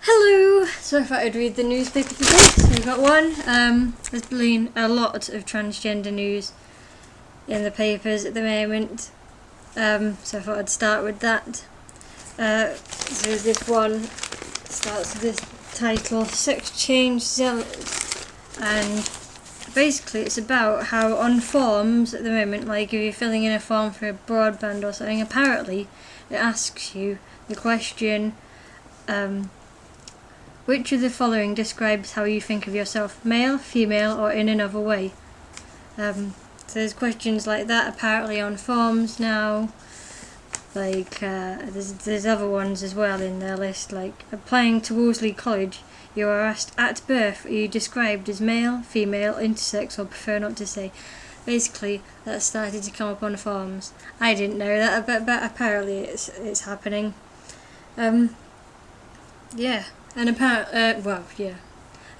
Hello! So I thought I'd read the newspaper today, so we got one. There's been a lot of transgender news in the papers at the moment, so I thought I'd start with that. So this one starts with this title, Sex Change Zealots, and basically it's about how on forms at the moment, like if you're filling in a form for a broadband or something, apparently it asks you the question, which of the following describes how you think of yourself, male, female, or in another way? So there's questions like that apparently on forms now. Like there's other ones as well in their list, like applying to Wolseley College. You are asked at birth, are you described as male, female, intersex, or prefer not to say? Basically, that started to come up on forms. I didn't know that, but apparently it's happening. Yeah. And apparently,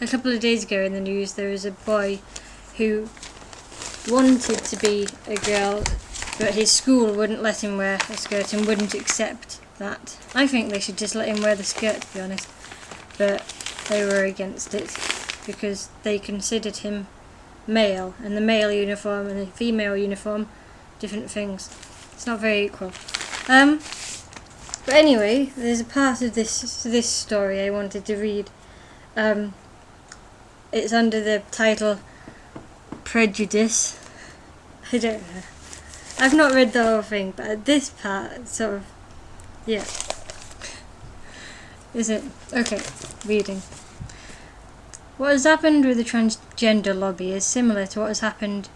a couple of days ago in the news there was a boy who wanted to be a girl, but his school wouldn't let him wear a skirt and wouldn't accept that. I think they should just let him wear the skirt, to be honest, but they were against it because they considered him male, and the male uniform and the female uniform, different things. It's not very equal. But anyway, there's a part of this story I wanted to read. It's under the title Prejudice. I don't know. I've not read the whole thing, but this part sort of, yeah. Is it? Okay, reading. What has happened with the transgender lobby is similar to what has happened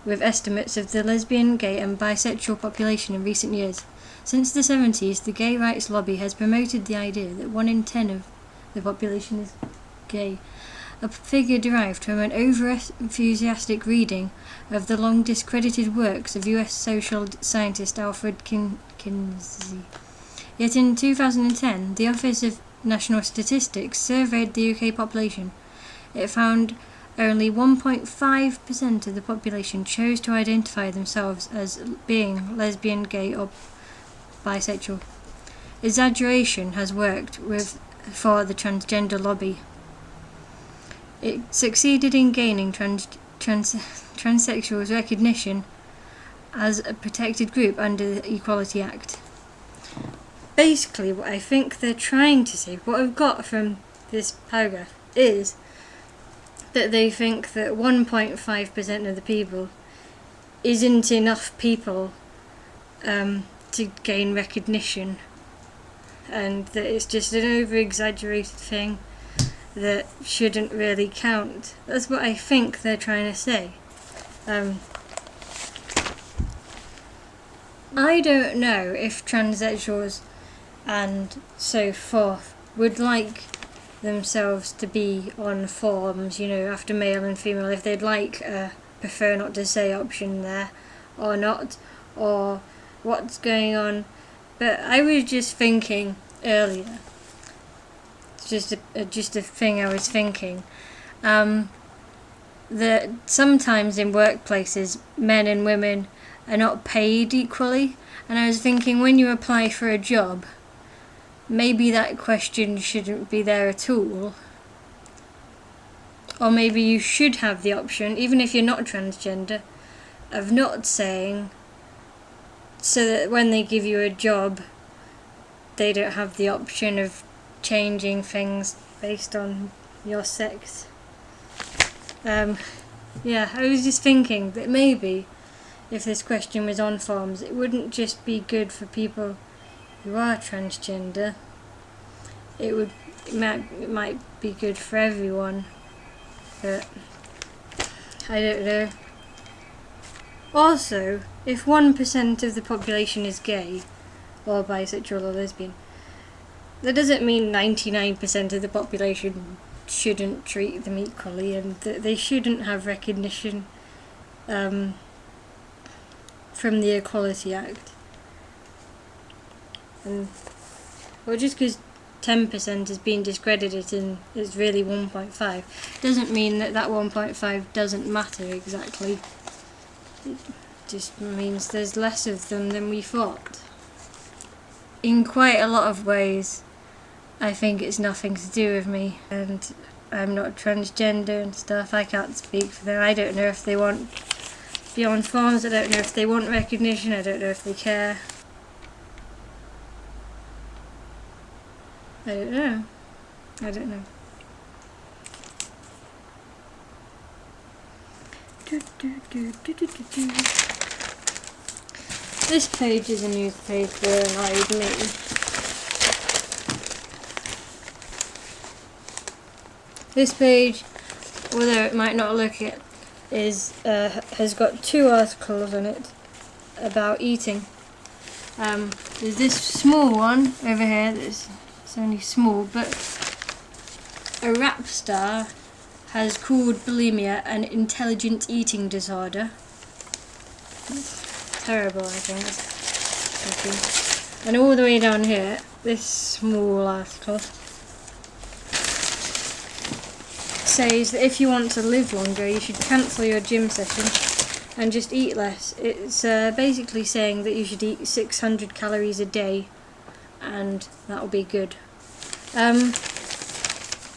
with estimates of the lesbian, gay and bisexual population in recent years. Since the 70s, the gay rights lobby has promoted the idea that 1 in 10 of the population is gay, a figure derived from an over-enthusiastic reading of the long discredited works of US social scientist Alfred Kinsey. Yet in 2010, the Office of National Statistics surveyed the UK population. It found only 1.5% of the population chose to identify themselves as being lesbian, gay or bisexual. Exaggeration has worked for the transgender lobby. It succeeded in gaining transsexuals recognition as a protected group under the Equality Act. Basically, what I think they're trying to say, what I've got from this paragraph, is that they think that 1.5% of the people isn't enough people to gain recognition, and that it's just an over-exaggerated thing that shouldn't really count. That's what I think they're trying to say. I don't know if transsexuals and so forth would like themselves to be on forms, after male and female, if they'd like a prefer not to say option there or not, or what's going on. But I was just thinking earlier, just a thing I was thinking, that sometimes in workplaces men and women are not paid equally, and I was thinking when you apply for a job, maybe that question shouldn't be there at all, or maybe you should have the option, even if you're not transgender, of not saying, so that when they give you a job they don't have the option of changing things based on your sex. I was just thinking that maybe if this question was on forms, it wouldn't just be good for people who are transgender, it might be good for everyone, but I don't know. Also, if 1% of the population is gay, or bisexual or lesbian, that doesn't mean 99% of the population shouldn't treat them equally, and that they shouldn't have recognition from the Equality Act. Or just because 10% has been discredited and it's really 1.5 doesn't mean that 1.5 doesn't matter exactly. It just means there's less of them than we thought. In quite a lot of ways, I think it's nothing to do with me, and I'm not transgender and stuff. I can't speak for them. I don't know if they want to be on forums. I don't know if they want recognition. I don't know if they care. I don't know. I don't know. This page is a newspaper, and I admit this page, although it might not look it, has got 2 articles on it about eating. There's this small one over here it's only small, but a rap star has called bulimia an intelligent eating disorder. It's terrible, I think. And all the way down here, this small article says that if you want to live longer, you should cancel your gym session and just eat less. It's basically saying that you should eat 600 calories a day, and that'll be good.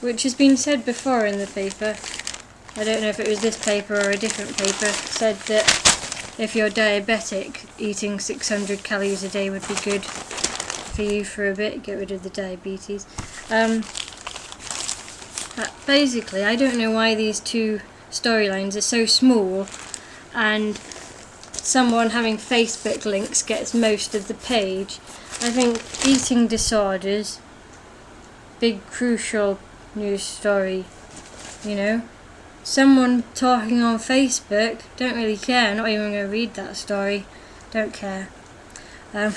Which has been said before in the paper. I don't know if it was this paper or a different paper. Said that if you're diabetic, eating 600 calories a day would be good for you for a bit, get rid of the diabetes. Basically, I don't know why these 2 storylines are so small, and someone having Facebook links gets most of the page. I think eating disorders, big crucial news story, you know. Someone talking on Facebook, don't really care, not even going to read that story, don't care. But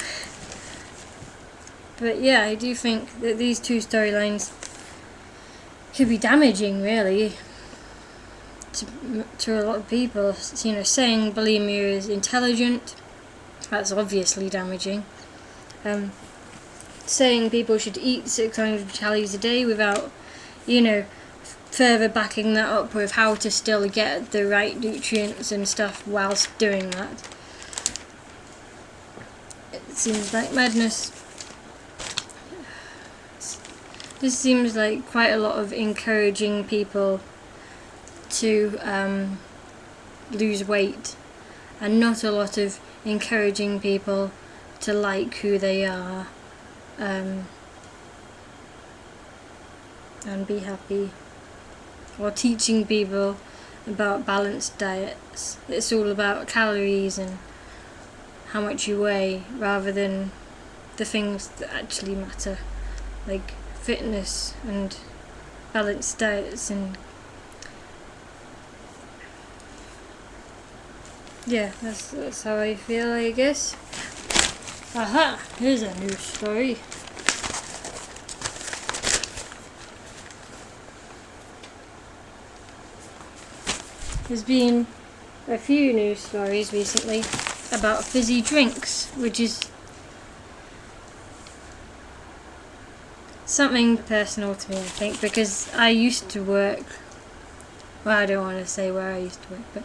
yeah, I do think that these 2 storylines could be damaging, really, to a lot of people. You know, saying bulimia is intelligent, that's obviously damaging. Saying people should eat 600 calories a day without, you know, further backing that up with how to still get the right nutrients and stuff whilst doing that. It seems like madness. This seems like quite a lot of encouraging people to lose weight, and not a lot of encouraging people to like who they are and be happy, or teaching people about balanced diets. It's all about calories and how much you weigh, rather than the things that actually matter, like fitness and balanced diets. And yeah, that's how I feel, I guess. Aha! Here's a news story. There's been a few news stories recently about fizzy drinks, which is something personal to me, I think, because I used to work, well, I don't want to say where I used to work, but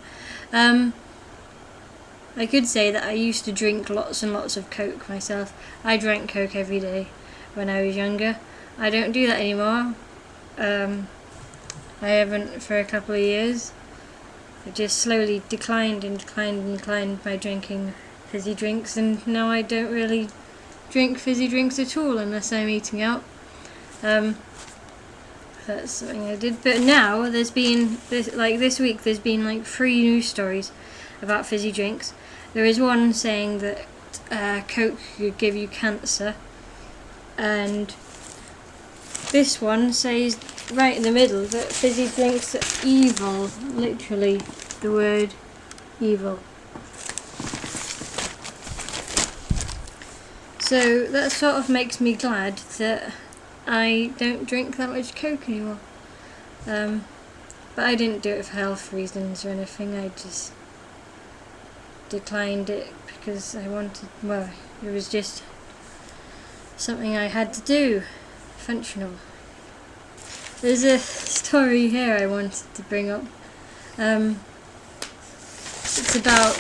I could say that I used to drink lots and lots of Coke myself. I drank Coke every day when I was younger. I don't do that anymore. I haven't for a couple of years. I just slowly declined my drinking fizzy drinks, and now I don't really drink fizzy drinks at all unless I'm eating out. That's something I did. But now there's been this week there's been like 3 news stories about fizzy drinks. There is one saying that Coke could give you cancer, and this one says right in the middle that fizzy drinks are evil, literally the word evil. So that sort of makes me glad that I don't drink that much Coke anymore. But I didn't do it for health reasons or anything. I just declined it because I wanted, well, it was just something I had to do, functional. There's a story here I wanted to bring up. It's about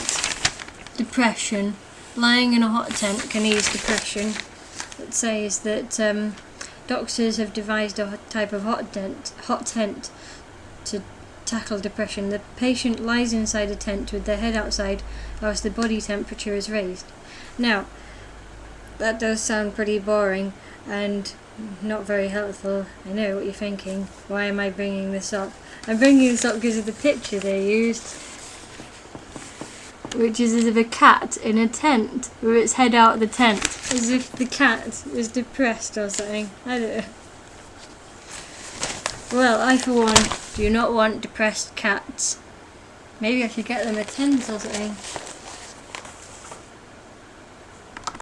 depression. Lying in a hot tent can ease depression. It says that doctors have devised a type of hot tent to tackle depression. The patient lies inside a tent with their head outside whilst the body temperature is raised. Now, that does sound pretty boring and not very helpful. I know what you're thinking. Why am I bringing this up? I'm bringing this up because of the picture they used, which is of a cat in a tent with its head out of the tent, as if the cat was depressed or something. I don't know. Well, I for one do not want depressed cats. Maybe I should get them a tent or something.